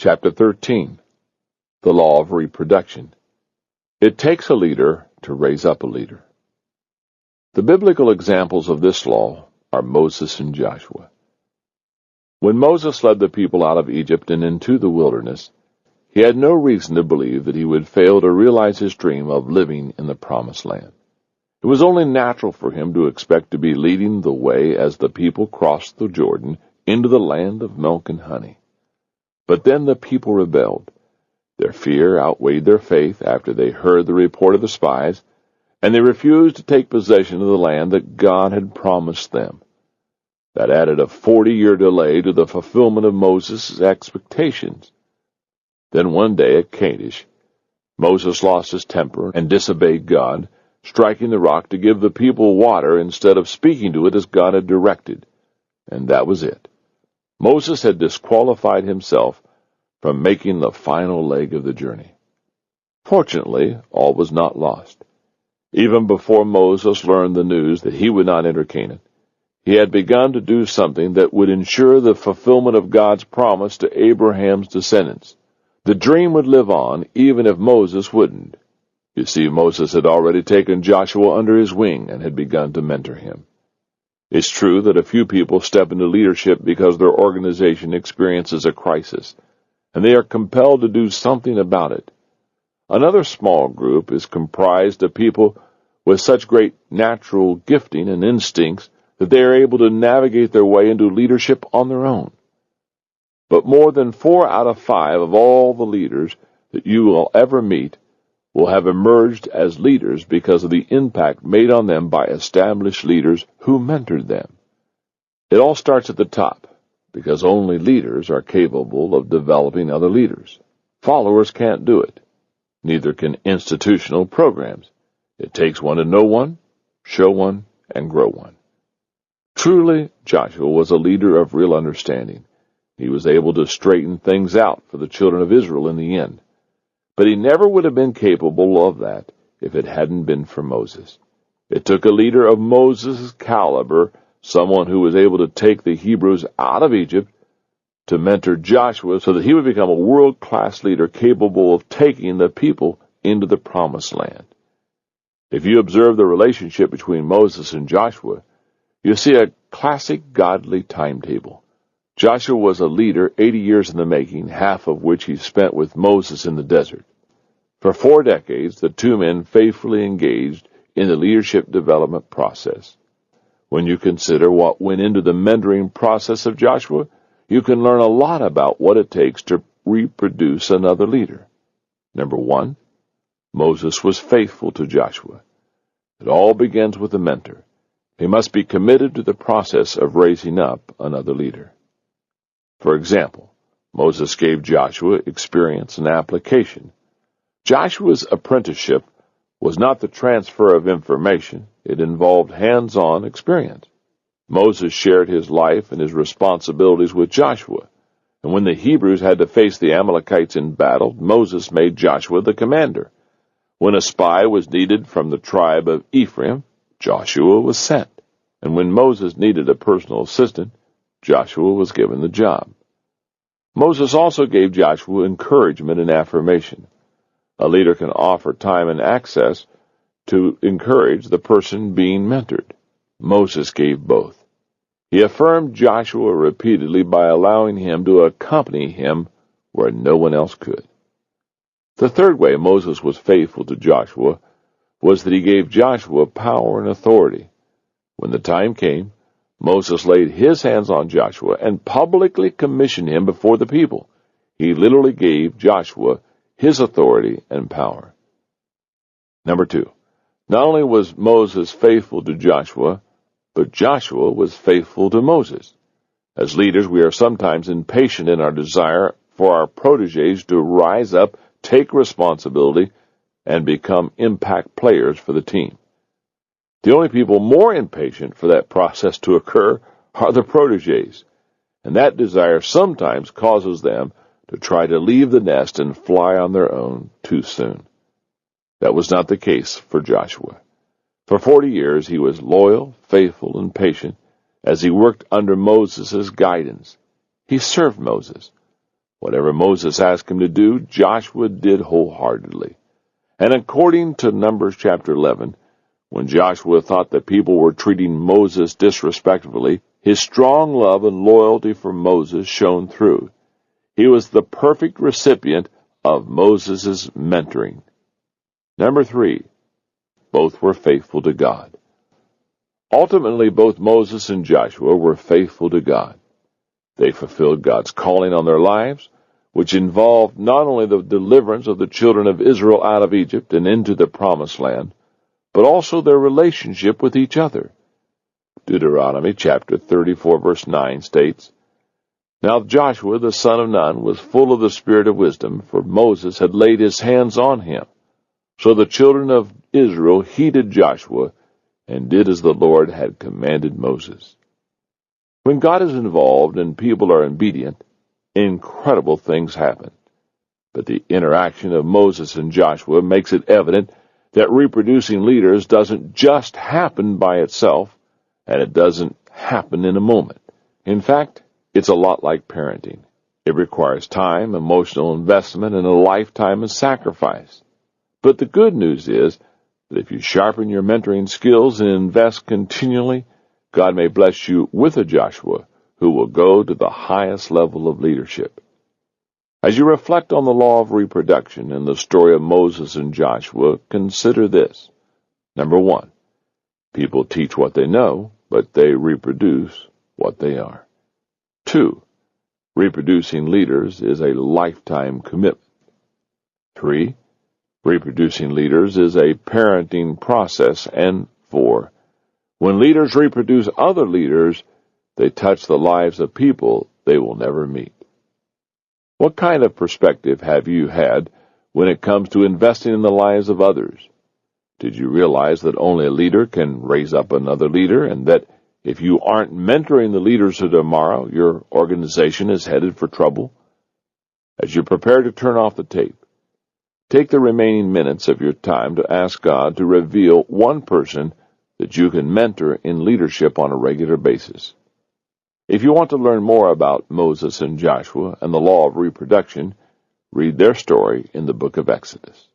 Chapter 13. The Law of Reproduction. It takes a leader to raise up a leader. The biblical examples of this law are Moses and Joshua. When Moses led the people out of Egypt and into the wilderness, he had no reason to believe that he would fail to realize his dream of living in the Promised Land. It was only natural for him to expect to be leading the way as the people crossed the Jordan into the land of milk and honey. But then the people rebelled. Their fear outweighed their faith after they heard the report of the spies, and they refused to take possession of the land that God had promised them. That added a 40-year delay to the fulfillment of Moses' expectations. Then one day at Kadesh, Moses lost his temper and disobeyed God, striking the rock to give the people water instead of speaking to it as God had directed. And that was it. Moses had disqualified himself from making the final leg of the journey. Fortunately, all was not lost. Even before Moses learned the news that he would not enter Canaan, he had begun to do something that would ensure the fulfillment of God's promise to Abraham's descendants. The dream would live on even if Moses wouldn't. You see, Moses had already taken Joshua under his wing and had begun to mentor him. It's true that a few people step into leadership because their organization experiences a crisis, and they are compelled to do something about it. Another small group is comprised of people with such great natural gifting and instincts that they are able to navigate their way into leadership on their own. But more than 4 out of 5 of all the leaders that you will ever meet will have emerged as leaders because of the impact made on them by established leaders who mentored them. It all starts at the top, because only leaders are capable of developing other leaders. Followers can't do it. Neither can institutional programs. It takes one to know one, show one, and grow one. Truly, Joshua was a leader of real understanding. He was able to straighten things out for the children of Israel in the end. But he never would have been capable of that if it hadn't been for Moses. It took a leader of Moses' caliber, someone who was able to take the Hebrews out of Egypt, to mentor Joshua so that he would become a world-class leader capable of taking the people into the Promised Land. If you observe the relationship between Moses and Joshua, you see a classic godly timetable. Joshua was a leader 80 years in the making, half of which he spent with Moses in the desert. For 4 decades, the two men faithfully engaged in the leadership development process. When you consider what went into the mentoring process of Joshua, you can learn a lot about what it takes to reproduce another leader. Number 1, Moses was faithful to Joshua. It all begins with a mentor. He must be committed to the process of raising up another leader. For example, Moses gave Joshua experience and application. Joshua's apprenticeship was not the transfer of information. It involved hands-on experience. Moses shared his life and his responsibilities with Joshua, and when the Hebrews had to face the Amalekites in battle, Moses made Joshua the commander. When a spy was needed from the tribe of Ephraim, Joshua was sent, and when Moses needed a personal assistant, Joshua was given the job. Moses also gave Joshua encouragement and affirmation. A leader can offer time and access to encourage the person being mentored. Moses gave both. He affirmed Joshua repeatedly by allowing him to accompany him where no one else could. The third way Moses was faithful to Joshua was that he gave Joshua power and authority. When the time came, Moses laid his hands on Joshua and publicly commissioned him before the people. He literally gave Joshua his authority and power. Number 2, not only was Moses faithful to Joshua, but Joshua was faithful to Moses. As leaders, we are sometimes impatient in our desire for our protégés to rise up, take responsibility, and become impact players for the team. The only people more impatient for that process to occur are the protégés, and that desire sometimes causes them to try to leave the nest and fly on their own too soon. That was not the case for Joshua. For 40 years he was loyal, faithful, and patient as he worked under Moses' guidance. He served Moses. Whatever Moses asked him to do, Joshua did wholeheartedly. And according to Numbers chapter 11, when Joshua thought that people were treating Moses disrespectfully, his strong love and loyalty for Moses shone through. He was the perfect recipient of Moses' mentoring. Number 3, both were faithful to God. Ultimately, both Moses and Joshua were faithful to God. They fulfilled God's calling on their lives, which involved not only the deliverance of the children of Israel out of Egypt and into the Promised Land, but also their relationship with each other. Deuteronomy chapter 34 verse 9 states, "Now Joshua the son of Nun was full of the spirit of wisdom, for Moses had laid his hands on him. So the children of Israel heeded Joshua and did as the Lord had commanded Moses." When God is involved and people are obedient, incredible things happen. But the interaction of Moses and Joshua makes it evident that reproducing leaders doesn't just happen by itself, and it doesn't happen in a moment. In fact, it's a lot like parenting. It requires time, emotional investment, and a lifetime of sacrifice. But the good news is that if you sharpen your mentoring skills and invest continually, God may bless you with a Joshua who will go to the highest level of leadership. As you reflect on the law of reproduction and the story of Moses and Joshua, consider this. Number 1, people teach what they know, but they reproduce what they are. 2, reproducing leaders is a lifetime commitment. 3, reproducing leaders is a parenting process. And 4, when leaders reproduce other leaders, they touch the lives of people they will never meet. What kind of perspective have you had when it comes to investing in the lives of others? Did you realize that only a leader can raise up another leader, and that if you aren't mentoring the leaders of tomorrow, your organization is headed for trouble? As you prepare to turn off the tape, take the remaining minutes of your time to ask God to reveal one person that you can mentor in leadership on a regular basis. If you want to learn more about Moses and Joshua and the law of reproduction, read their story in the book of Exodus.